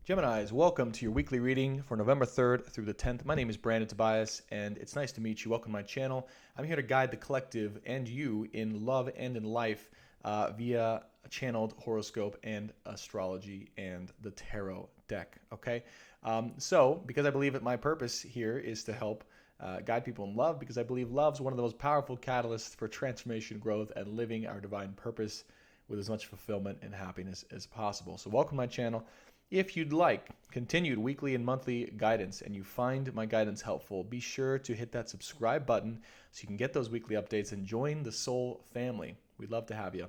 Geminis, welcome to your weekly reading for November 3rd through the 10th. My name is Brandon Tobias, and it's nice to meet you. Welcome to my channel. I'm here to guide the collective and you in love and in life via a channeled horoscope and astrology and the tarot deck, okay? Because I believe that my purpose here is to help guide people in love, because I believe love's one of the most powerful catalysts for transformation, growth, and living our divine purpose with as much fulfillment and happiness as possible. So welcome to my channel. If you'd like continued weekly and monthly guidance and you find my guidance helpful, be sure to hit that subscribe button so you can get those weekly updates and join the Soul family. We'd love to have you.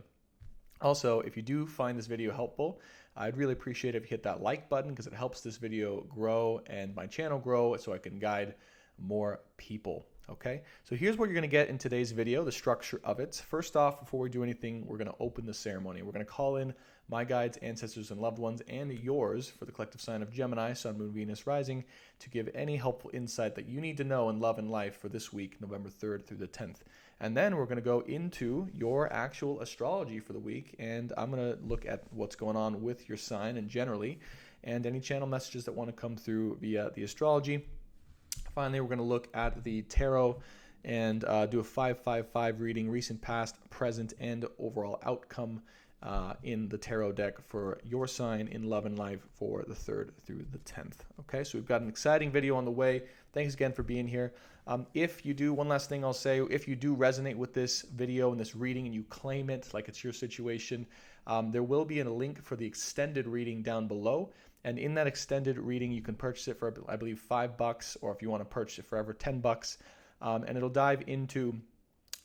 Also, if you do find this video helpful, I'd really appreciate it if you hit that like button, because it helps this video grow and my channel grow so I can guide more people. Okay, so here's what you're going to get in today's video, the structure of it. First off, before we do anything, we're going to open the ceremony. We're going to call in my guides, ancestors, and loved ones, and yours for the collective sign of Gemini, Sun, Moon, Venus, Rising, to give any helpful insight that you need to know in love and life for this week, November 3rd through the 10th. And then we're going to go into your actual astrology for the week, and I'm going to look at what's going on with your sign and generally, and any channel messages that want to come through via the astrology. Finally, we're going to look at the tarot and do a 555 reading, recent, past, present, and overall outcome in the tarot deck for your sign in love and life for the 3rd through the 10th. Okay, so we've got an exciting video on the way. Thanks again for being here. If you do, one last thing I'll say, if you do resonate with this video and this reading and you claim it like it's your situation, there will be a link for the extended reading down below. And in that extended reading, you can purchase it for, I believe, $5, or if you want to purchase it forever, $10. And it'll dive into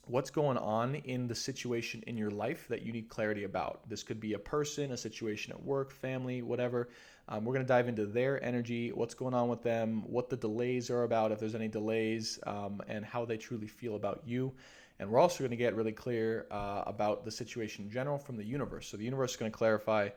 what's going on in the situation in your life that you need clarity about. This could be a person, a situation at work, family, whatever. We're going to dive into their energy, what's going on with them, what the delays are about, if there's any delays, and how they truly feel about you. And we're also going to get really clear about the situation in general from the universe. So the universe is going to clarify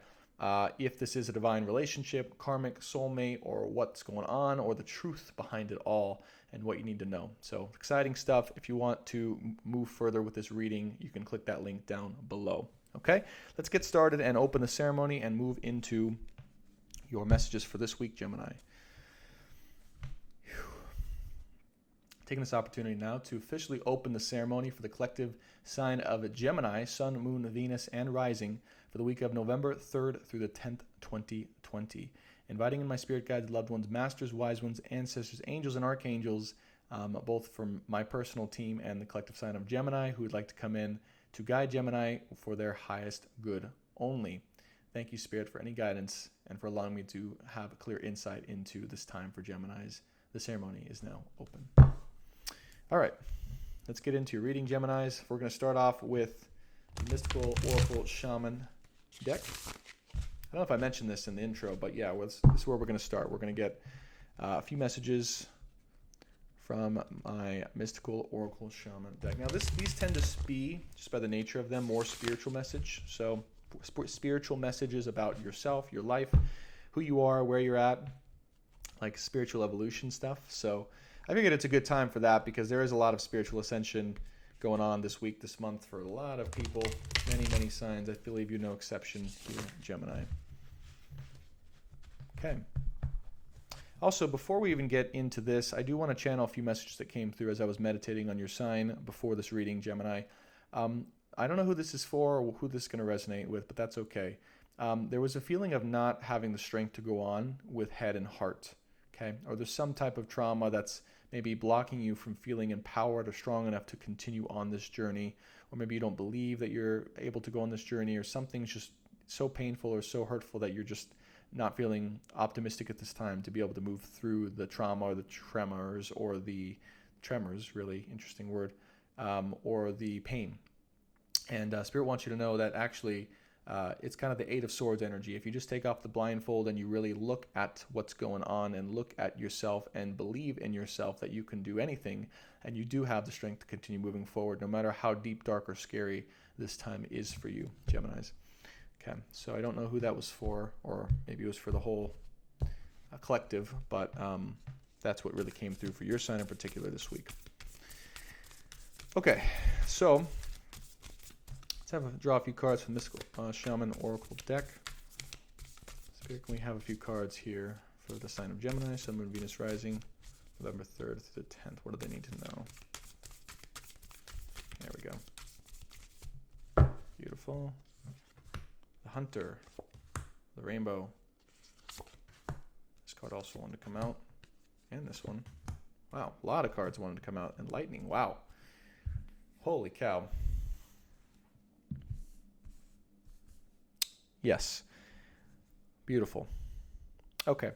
if this is a divine relationship, karmic, soulmate, or what's going on, or the truth behind it all and what you need to know. So exciting stuff. If you want to move further with this reading, you can click that link down below. Okay, let's get started and open the ceremony and move into your messages for this week, Gemini. Taking this opportunity now to officially open the ceremony for the collective sign of Gemini, Sun, Moon, Venus, and Rising for the week of November 3rd through the 10th, 2020. Inviting in my spirit guides, loved ones, masters, wise ones, ancestors, angels, and archangels, both from my personal team and the collective sign of Gemini, who would like to come in to guide Gemini for their highest good only. Thank you, Spirit, for any guidance and for allowing me to have a clear insight into this time for Geminis. The ceremony is now open. All right, let's get into your reading, Geminis. We're going to start off with the Mystical Oracle Shaman deck. I don't know if I mentioned this in the intro, but yeah, this is where we're going to start. We're going to get a few messages from my Mystical Oracle Shaman deck. Now, these tend to be, just by the nature of them, more spiritual message. So spiritual messages about yourself, your life, who you are, where you're at, like spiritual evolution stuff. So I figured it's a good time for that, because there is a lot of spiritual ascension going on this week, this month, for a lot of people, many signs. I believe you're no exception here, Gemini. Okay. Also, before we even get into this, I do want to channel a few messages that came through as I was meditating on your sign before this reading, Gemini. I don't know who this is for or who this is going to resonate with, but that's okay. There was a feeling of not having the strength to go on with head and heart. Okay, or there's some type of trauma that's maybe blocking you from feeling empowered or strong enough to continue on this journey, or maybe you don't believe that you're able to go on this journey, or something's just so painful or so hurtful that you're just not feeling optimistic at this time to be able to move through the trauma or the tremors, or the tremors, really interesting word, or the pain. And Spirit wants you to know that actually it's kind of the Eight of Swords energy. If you just take off the blindfold and you really look at what's going on and look at yourself and believe in yourself that you can do anything, and you do have the strength to continue moving forward, no matter how deep, dark, or scary this time is for you, Geminis. Okay, so I don't know who that was for, or maybe it was for the whole collective, but that's what really came through for your sign in particular this week. Okay, so let's draw a few cards from Mystical Shaman Oracle deck. here can we have a few cards here for the sign of Gemini, Sun, Moon, Venus rising, November 3rd through the 10th. What do they need to know? There we go. Beautiful. The Hunter, the Rainbow. This card also wanted to come out, and this one. Wow, a lot of cards wanted to come out. And Lightning, wow. Holy cow. Yes. Beautiful. Okay.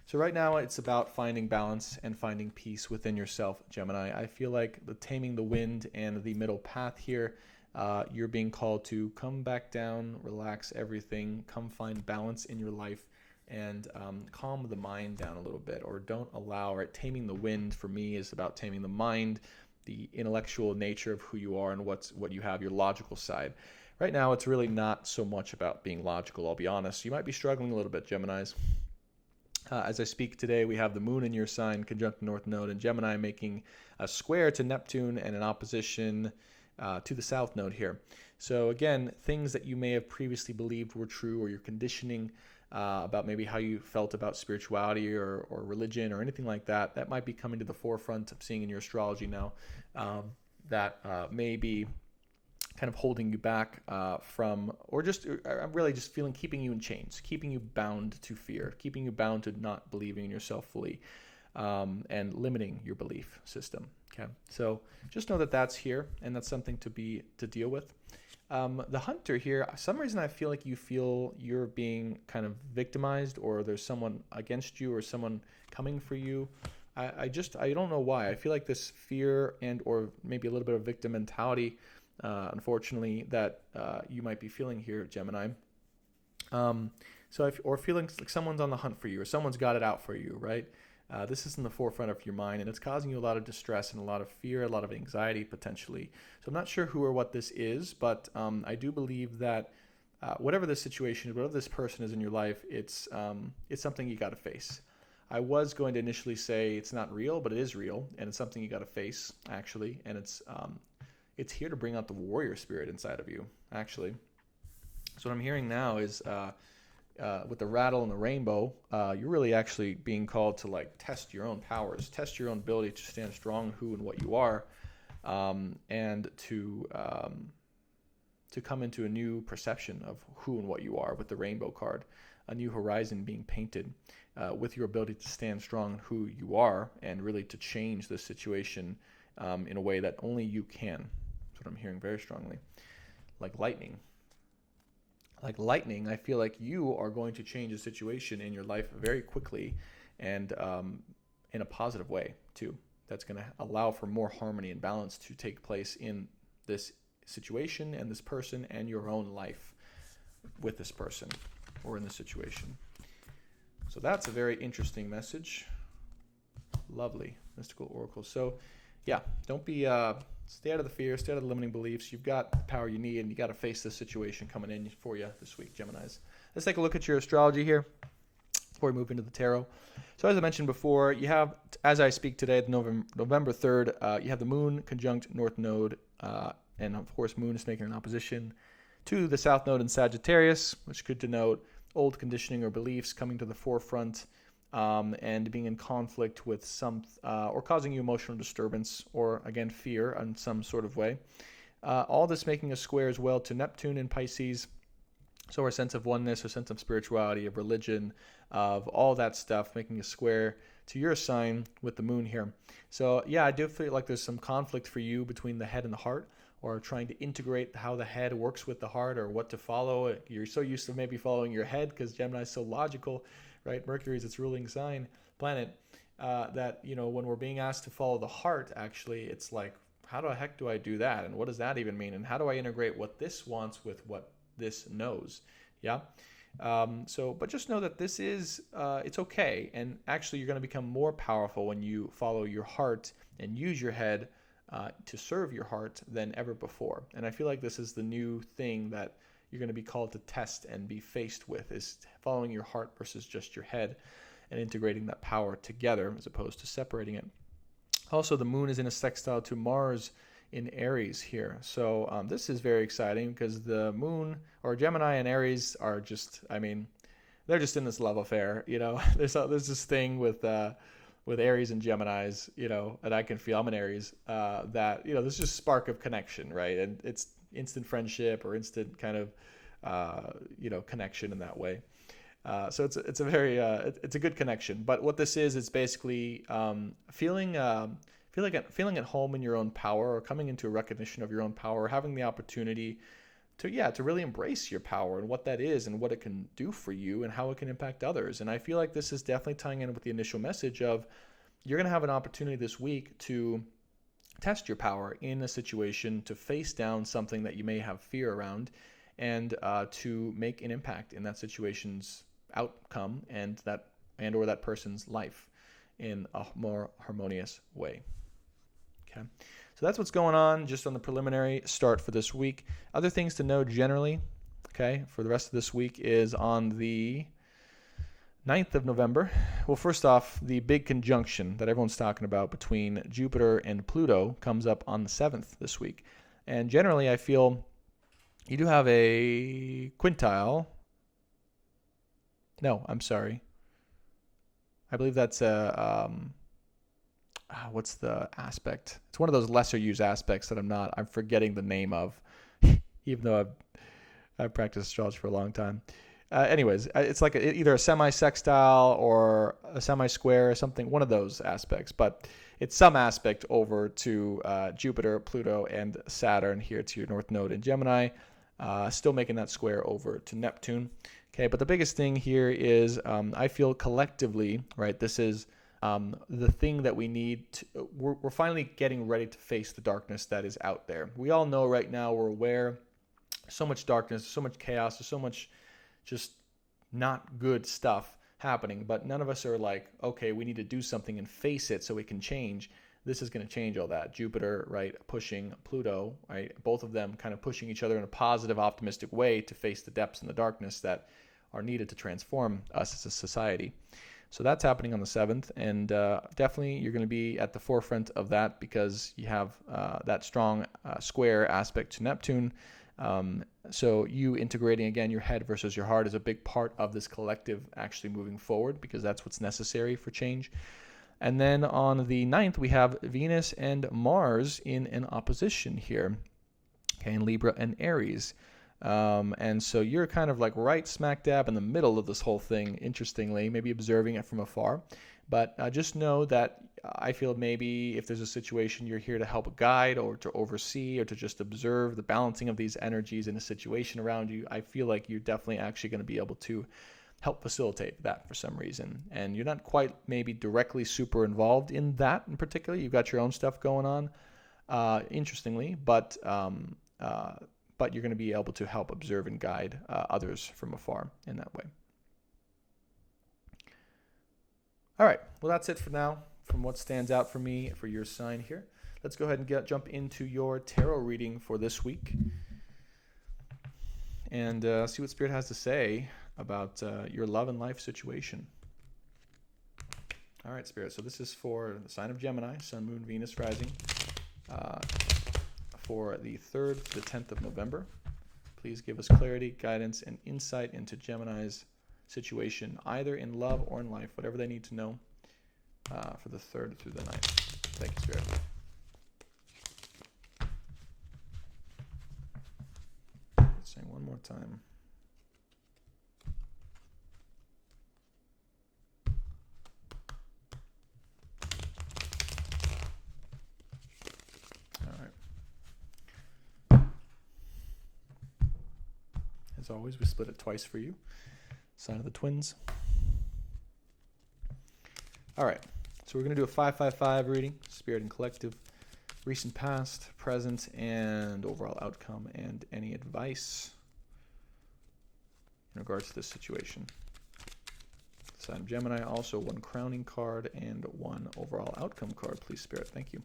So right now it's about finding balance and finding peace within yourself, Gemini. I feel like the taming the wind and the middle path here, you're being called to come back down, relax everything, come find balance in your life, and calm the mind down a little bit, or don't allow, right? Taming the wind for me is about taming the mind, the intellectual nature of who you are and what you have, your logical side. Right now, it's really not so much about being logical, I'll be honest. You might be struggling a little bit, Geminis. As I speak today, we have the moon in your sign, conjunct the north node, and Gemini making a square to Neptune and an opposition to the south node here. So again, things that you may have previously believed were true, or your conditioning about maybe how you felt about spirituality or religion or anything like that, that might be coming to the forefront. I'm seeing in your astrology now that may be kind of holding you back from, or just really just feeling, keeping you in chains, keeping you bound to fear, keeping you bound to not believing in yourself fully, and limiting your belief system. Okay, so just know that that's here, and that's something to deal with. The Hunter here, some reason I feel like you feel you're being kind of victimized, or there's someone against you, or someone coming for you. I don't know why. I feel like this fear and or maybe a little bit of victim mentality, unfortunately, that you might be feeling here, Gemini. Or feeling like someone's on the hunt for you, or someone's got it out for you, right? This is in the forefront of your mind, and it's causing you a lot of distress and a lot of fear, a lot of anxiety potentially. So I'm not sure who or what this is, but I do believe that whatever this situation is, whatever this person is in your life, it's something you got to face. I was going to initially say it's not real, but it is real, and it's something you got to face, actually, and it's here to bring out the warrior spirit inside of you, actually. So what I'm hearing now is with the rattle and the rainbow, you're really actually being called to like test your own powers, test your own ability to stand strong, who and what you are, and to come into a new perception of who and what you are with the rainbow card, a new horizon being painted with your ability to stand strong in who you are, and really to change the situation in a way that only you can. That's what I'm hearing very strongly. Like lightning. Like lightning, I feel like you are going to change a situation in your life very quickly, and in a positive way too. That's going to allow for more harmony and balance to take place in this situation and this person and your own life with this person or in this situation. So that's a very interesting message. Lovely mystical oracle. So yeah, don't be stay out of the fear, stay out of the limiting beliefs. You've got the power you need, and you got to face this situation coming in for you this week, Geminis. Let's take a look at your astrology here before we move into the tarot. So as I mentioned before, you have, as I speak today, November 3rd, you have the moon conjunct north node, and of course moon is making an opposition to the south node in Sagittarius, which could denote old conditioning or beliefs coming to the forefront, and being in conflict with some, or causing you emotional disturbance, or again fear in some sort of way. All this making a square as well to Neptune in Pisces, so our sense of oneness, our sense of spirituality, of religion, of all that stuff, making a square to your sign with the moon here. So yeah, I do feel like there's some conflict for you between the head and the heart, or trying to integrate how the head works with the heart, or what to follow. You're so used to maybe following your head because Gemini is so logical, right? Mercury is its ruling planet, that, you know, when we're being asked to follow the heart, actually, it's like, how the heck do I do that? And what does that even mean? And how do I integrate what this wants with what this knows? Yeah. But just know that this is, it's okay. And actually, you're going to become more powerful when you follow your heart and use your head to serve your heart than ever before. And I feel like this is the new thing that you're going to be called to test and be faced with, is following your heart versus just your head, and integrating that power together as opposed to separating it. Also, the moon is in a sextile to Mars in Aries here. So this is very exciting because the moon, or Gemini and Aries, are just, I mean, they're just in this love affair. There's this thing with Aries and Geminis, and I can feel, I'm an Aries, that, there's just spark of connection, right? And it's instant friendship or instant kind of, connection in that way. So it's a very, it's a good connection. But what this is, it's basically feeling at home in your own power, or coming into a recognition of your own power, having the opportunity to really embrace your power and what that is and what it can do for you and how it can impact others. And I feel like this is definitely tying in with the initial message of, you're going to have an opportunity this week to test your power in a situation, to face down something that you may have fear around, and to make an impact in that situation's outcome and or that person's life in a more harmonious way. Okay. So that's what's going on just on the preliminary start for this week. Other things to know generally, okay, for the rest of this week is on the 9th of November. Well, first off, the big conjunction that everyone's talking about between Jupiter and Pluto comes up on the 7th this week. And generally, I feel you do have a quintile. No, I'm sorry. I believe that's what's the aspect? It's one of those lesser used aspects that I'm forgetting the name of, even though I've practiced astrology for a long time. Anyways, it's like either a semi-sextile or a semi-square or something, one of those aspects. But it's some aspect over to Jupiter, Pluto, and Saturn here to your North Node in Gemini, still making that square over to Neptune. Okay, but the biggest thing here is I feel collectively, right, this is the thing that we need to, we're finally getting ready to face the darkness that is out there. We all know right now, we're aware, so much darkness, so much chaos, there's so much just not good stuff happening, but none of us are like, okay, we need to do something and face it so it can change. This is going to change all that. Jupiter, right, pushing Pluto, right, both of them kind of pushing each other in a positive, optimistic way to face the depths and the darkness that are needed to transform us as a society. So that's happening on the 7th, and definitely you're going to be at the forefront of that because you have that strong square aspect to Neptune. So you integrating, again, your head versus your heart is a big part of this collective actually moving forward, because that's what's necessary for change. And then on the 9th, we have Venus and Mars in an opposition here, okay, in Libra and Aries. And so you're kind of like right smack dab in the middle of this whole thing, interestingly, maybe observing it from afar. But just know that I feel maybe if there's a situation, you're here to help guide or to oversee or to just observe the balancing of these energies in a situation around you. I feel like you're definitely actually going to be able to help facilitate that for some reason. And you're not quite maybe directly super involved in that in particular. You've got your own stuff going on, interestingly, but you're going to be able to help observe and guide others from afar in that way. All right, well, that's it for now from what stands out for me for your sign here. Let's go ahead and jump into your tarot reading for this week and see what Spirit has to say about your love and life situation. All right, Spirit, so this is for the sign of Gemini, Sun, Moon, Venus, rising, for the 3rd to the 10th of November. Please give us clarity, guidance, and insight into Gemini's situation, either in love or in life, whatever they need to know for the 3rd through the 9th. Thank you, Spirit. Saying one more time. As always, we split it twice for you. Sign of the twins. All right, so we're going to do a 5-5-5 reading, Spirit and Collective, recent past, present, and overall outcome, and any advice in regards to this situation. Sign of Gemini, also one crowning card and one overall outcome card, please, Spirit. Thank you.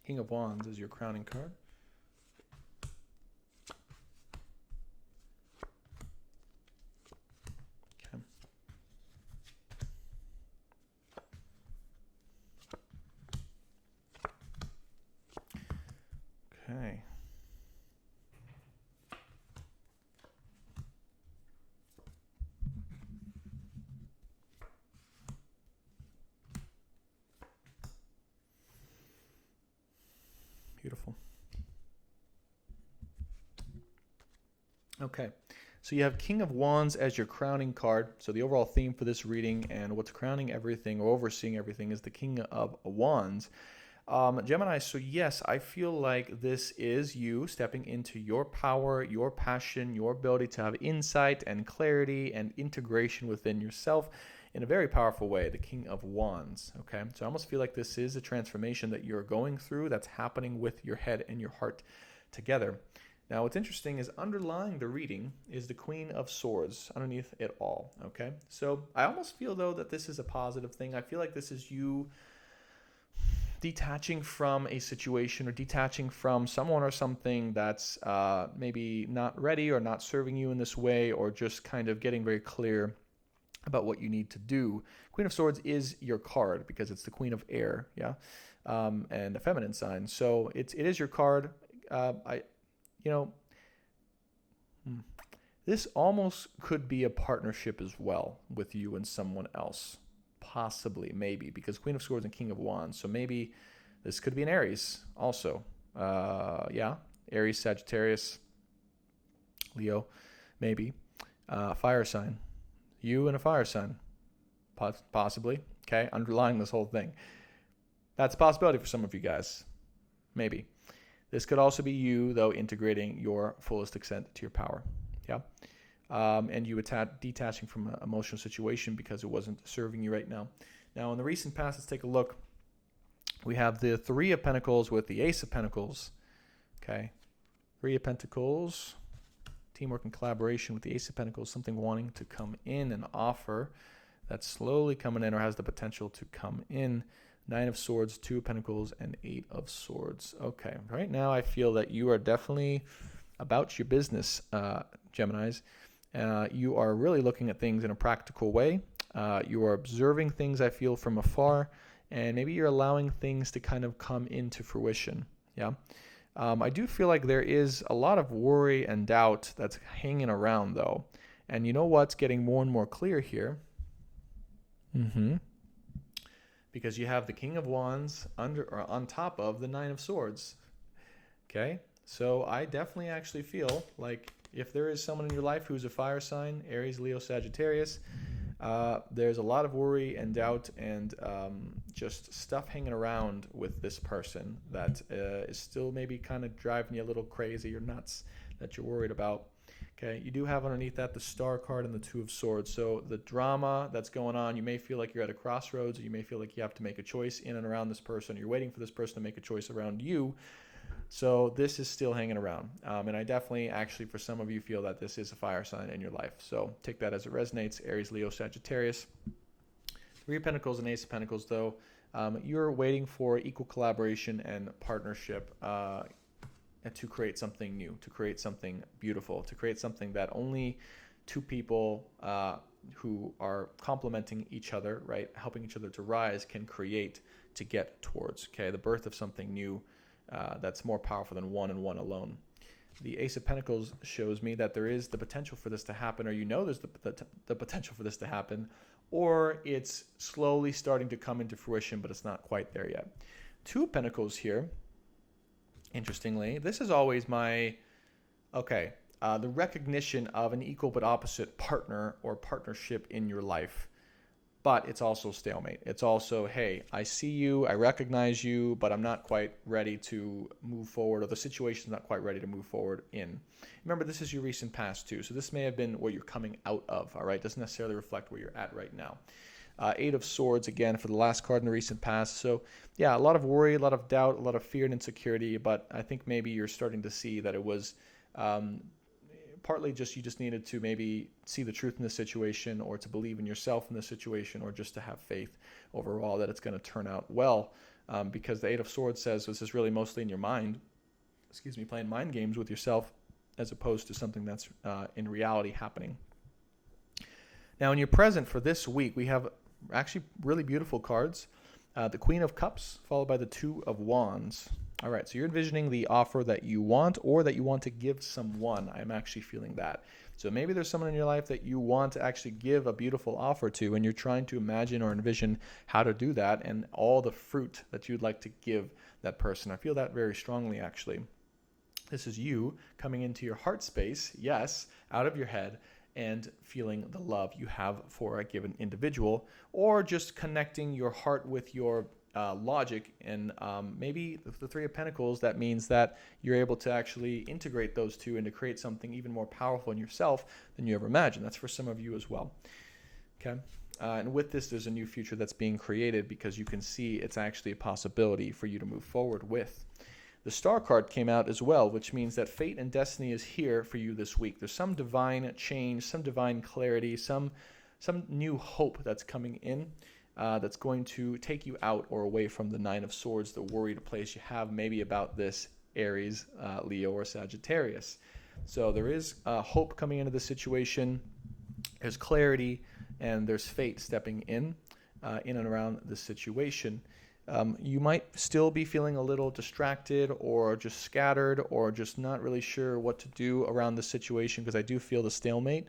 King of Wands is your crowning card. Okay. beautiful. Okay, so you have King of Wands as your crowning card. So the overall theme for this reading and what's crowning everything or overseeing everything is the King of Wands. Gemini, so yes, I feel like this is you stepping into your power, your passion, your ability to have insight and clarity and integration within yourself in a very powerful way, the King of Wands, okay? So I almost feel like this is a transformation that you're going through that's happening with your head and your heart together. Now, what's interesting is underlying the reading is the Queen of Swords underneath it all, okay? So I almost feel, though, that this is a positive thing. I feel like this is you detaching from a situation or detaching from someone or something that's maybe not ready or not serving you in this way, or just kind of getting very clear about what you need to do. Queen of Swords is your card because it's the Queen of Air, yeah, and a feminine sign. So it is your card. This almost could be a partnership as well with you and someone else. Possibly, maybe, because Queen of Swords and King of Wands. So maybe this could be an Aries also. Aries, Sagittarius, Leo, maybe. Fire sign. You and a fire sign. Possibly. Okay, underlying this whole thing. That's a possibility for some of you guys. Maybe. This could also be you, though, integrating your fullest extent to your power. Yeah. And you detaching from an emotional situation because it wasn't serving you right now. Now, in the recent past, let's take a look. We have the Three of Pentacles with the Ace of Pentacles. Okay. Three of Pentacles, teamwork and collaboration with the Ace of Pentacles, something wanting to come in, an offer that's slowly coming in or has the potential to come in. Nine of Swords, Two of Pentacles, and Eight of Swords. Okay. Right now, I feel that you are definitely about your business, Geminis. You are really looking at things in a practical way. You are observing things, I feel, from afar, and maybe you're allowing things to kind of come into fruition. Yeah. I do feel like there is a lot of worry and doubt that's hanging around, though. And you know what's getting more and more clear here? Because you have the King of Wands on top of the Nine of Swords. Okay. So I definitely actually feel like if there is someone in your life who's a fire sign, Aries, Leo, Sagittarius, there's a lot of worry and doubt and just stuff hanging around with this person that is still maybe kind of driving you a little crazy or nuts that you're worried about. Okay, you do have underneath that the Star card and the Two of Swords. So the drama that's going on, you may feel like you're at a crossroads, or you may feel like you have to make a choice in and around this person. You're waiting for this person to make a choice around you. So this is still hanging around. And I definitely, actually, for some of you, feel that this is a fire sign in your life. So take that as it resonates. Aries, Leo, Sagittarius. Three of Pentacles and Ace of Pentacles, though. You're waiting for equal collaboration and partnership to create something new, to create something beautiful, to create something that only two people who are complementing each other, right, helping each other to rise, can create to get towards, okay, the birth of something new that's more powerful than one and one alone. The Ace of Pentacles shows me that there is the potential for this to happen, or there's the potential for this to happen, or it's slowly starting to come into fruition, but it's not quite there yet. Two of Pentacles here. Interestingly, this is always the recognition of an equal but opposite partner or partnership in your life. But it's also stalemate. It's also, hey, I see you, I recognize you, but I'm not quite ready to move forward, or the situation's not quite ready to move forward in. Remember, this is your recent past too, so this may have been what you're coming out of, all right? Doesn't necessarily reflect where you're at right now. Eight of Swords, again, for the last card in the recent past. So, yeah, a lot of worry, a lot of doubt, a lot of fear and insecurity, but I think maybe you're starting to see that it was partly just you just needed to maybe see the truth in this situation, or to believe in yourself in this situation, or just to have faith overall that it's going to turn out well, because the Eight of Swords says this is really mostly in your mind, playing mind games with yourself, as opposed to something that's in reality happening. Now, in your present for this week, we have actually really beautiful cards. The Queen of Cups, followed by the Two of Wands. All right, so you're envisioning the offer that you want, or that you want to give someone. I'm actually feeling that. So maybe there's someone in your life that you want to actually give a beautiful offer to, and you're trying to imagine or envision how to do that and all the fruit that you'd like to give that person. I feel that very strongly, actually. This is you coming into your heart space, yes, out of your head, and feeling the love you have for a given individual, or just connecting your heart with your logic. And maybe the Three of Pentacles, that means that you're able to actually integrate those two and to create something even more powerful in yourself than you ever imagined. That's for some of you as well. Okay. And with this, there's a new future that's being created because you can see it's actually a possibility for you to move forward with. The Star card came out as well, which means that fate and destiny is here for you this week. There's some divine change, some divine clarity, some new hope that's coming in that's going to take you out or away from the Nine of Swords, the worried place you have maybe about this Aries, Leo, or Sagittarius. So there is hope coming into the situation. There's clarity, and there's fate stepping in and around the situation. You might still be feeling a little distracted or just scattered or just not really sure what to do around the situation, because I do feel the stalemate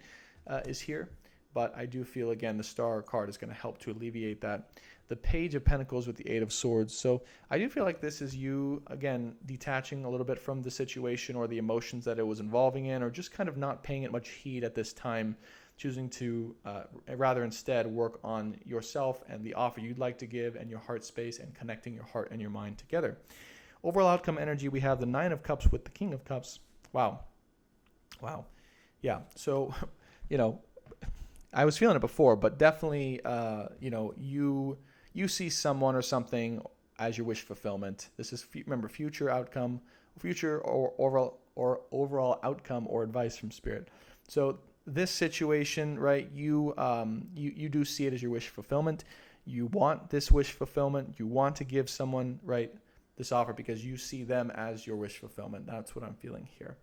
is here. But I do feel, again, the Star card is going to help to alleviate that. The Page of Pentacles with the Eight of Swords. So I do feel like this is you, again, detaching a little bit from the situation or the emotions that it was involving in, or just kind of not paying it much heed at this time, choosing to rather instead work on yourself and the offer you'd like to give and your heart space and connecting your heart and your mind together. Overall outcome energy, we have the Nine of Cups with the King of Cups. Wow. Yeah. So, I was feeling it before, but definitely, you see someone or something as your wish fulfillment. This is, remember, future outcome, future or overall outcome or advice from Spirit. So this situation, right, you do see it as your wish fulfillment. You want this wish fulfillment. You want to give someone, right, this offer because you see them as your wish fulfillment. That's what I'm feeling here.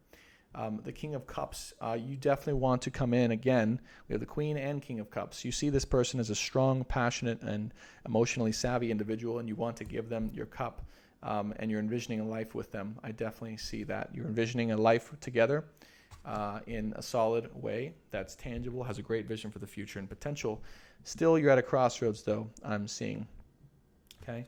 The King of Cups, you definitely want to come in again. We have the Queen and King of Cups. You see this person as a strong, passionate, and emotionally savvy individual, and you want to give them your cup, and you're envisioning a life with them. I definitely see that. You're envisioning a life together in a solid way that's tangible, has a great vision for the future and potential. Still, you're at a crossroads, though, I'm seeing. Okay?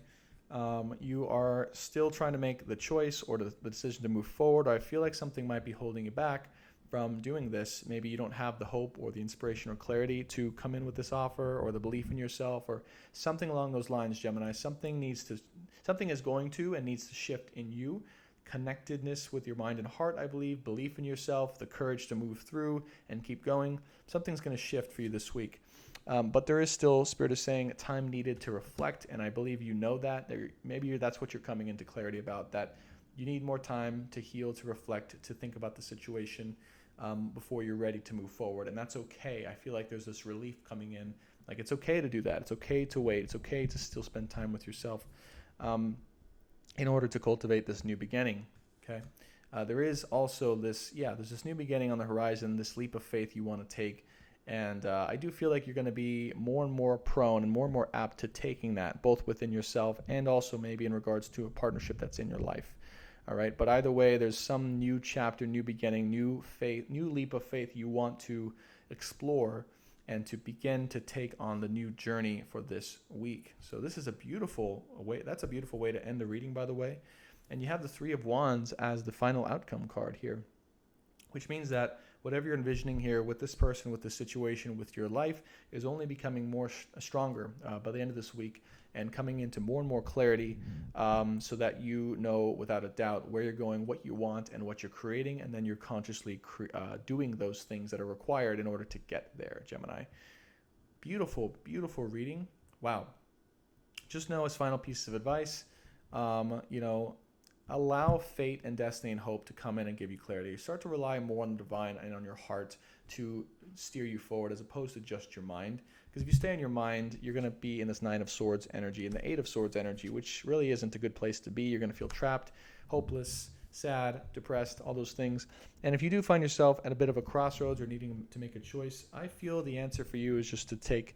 You are still trying to make the choice or the decision to move forward. I feel like something might be holding you back from doing this. Maybe you don't have the hope or the inspiration or clarity to come in with this offer, or the belief in yourself, or something along those lines, Gemini. Something is going to and needs to shift in you. Connectedness with your mind and heart, I believe, belief in yourself, the courage to move through and keep going. Something's going to shift for you this week. But there is still, Spirit is saying, time needed to reflect, and I believe you know that. Maybe that's what you're coming into clarity about, that you need more time to heal, to reflect, to think about the situation before you're ready to move forward, and that's okay. I feel like there's this relief coming in. Like, it's okay to do that. It's okay to wait. It's okay to still spend time with yourself in order to cultivate this new beginning, okay? There is also there's this new beginning on the horizon, this leap of faith you want to take. And I do feel like you're going to be more and more prone and more apt to taking that, both within yourself and also maybe in regards to a partnership that's in your life. All right. But either way, there's some new chapter, new beginning, new faith, new leap of faith you want to explore and to begin to take on the new journey for this week. So this is a beautiful way. That's a beautiful way to end the reading, by the way. And you have the Three of Wands as the final outcome card here, which means that whatever you're envisioning here with this person, with this situation, with your life, is only becoming more stronger by the end of this week, and coming into more and more clarity, so that you know without a doubt where you're going, what you want, and what you're creating, and then you're consciously doing those things that are required in order to get there, Gemini. Beautiful, beautiful reading. Wow. Just know, as final pieces of advice, allow fate and destiny and hope to come in and give you clarity. Start to rely more on the divine and on your heart to steer you forward, as opposed to just your mind. Because if you stay in your mind, you're going to be in this Nine of Swords energy and the Eight of Swords energy, which really isn't a good place to be. You're going to feel trapped, hopeless, sad, depressed, all those things. And if you do find yourself at a bit of a crossroads or needing to make a choice, I feel the answer for you is just to take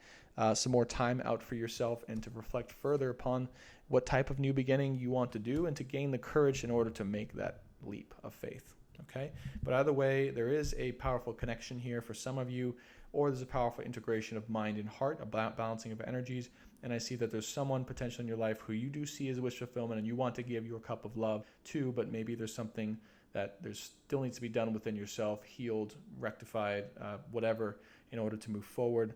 some more time out for yourself and to reflect further upon what type of new beginning you want to do, and to gain the courage in order to make that leap of faith. Okay, but either way, there is a powerful connection here for some of you, or there's a powerful integration of mind and heart, a balancing of energies. And I see that there's someone potentially in your life who you do see as a wish fulfillment and you want to give your cup of love to, but maybe there's something that there still needs to be done within yourself, healed, rectified, whatever, in order to move forward.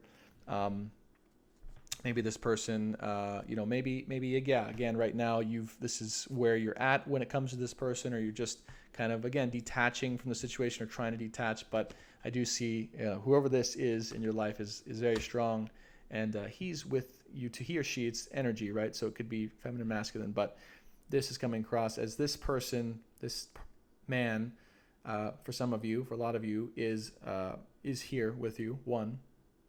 Maybe this person, again, right now, this is where you're at when it comes to this person, or you're just kind of, again, detaching from the situation or trying to detach. But I do see whoever this is in your life is very strong, and he's with you, to he or she, it's energy, right? So it could be feminine, masculine, but this is coming across as this person, this man, for some of you, for a lot of you, is here with you. One,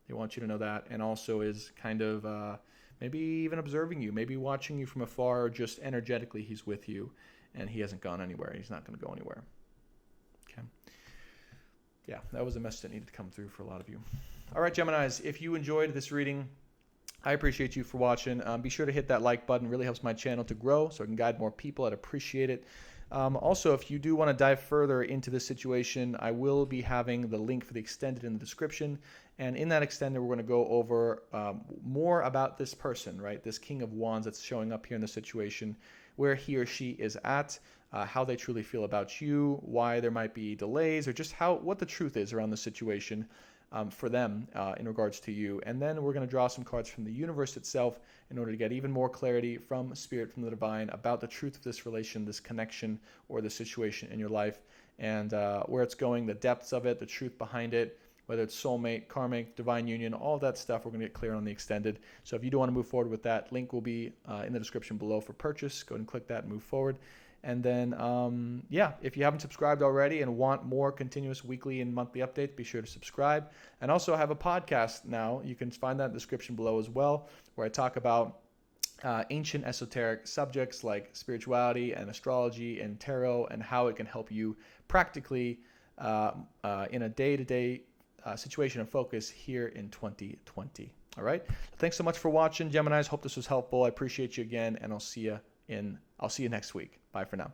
they want you to know that, and also is kind of maybe even observing you, maybe watching you from afar, or just energetically he's with you, and he hasn't gone anywhere. He's not going to go anywhere. Okay. Yeah, that was a message that needed to come through for a lot of you. All right, Geminis, if you enjoyed this reading, I appreciate you for watching. Be sure to hit that like button. It really helps my channel to grow so I can guide more people. I'd appreciate it. Also, if you do want to dive further into this situation, I will be having the link for the extended in the description. And in that extended, we're going to go over more about this person, right? This King of Wands that's showing up here in the situation, where he or she is at, how they truly feel about you, why there might be delays, or just what the truth is around the situation for them in regards to you. And then we're going to draw some cards from the universe itself in order to get even more clarity from Spirit, from the divine, about the truth of this relation, this connection, or the situation in your life, and where it's going, the depths of it, the truth behind it, whether it's soulmate, karmic, divine union, all that stuff we're going to get clear on the extended. So if you do want to move forward with that, link will be in the description below for purchase. Go ahead and click that and move forward. And then, if you haven't subscribed already and want more continuous weekly and monthly updates, be sure to subscribe. And also, I have a podcast now. You can find that in the description below as well, where I talk about ancient esoteric subjects like spirituality and astrology and tarot, and how it can help you practically in a day-to-day situation and focus here in 2020. All right. Thanks so much for watching, Geminis. Hope this was helpful. I appreciate you again, and I'll see you next week. Bye for now.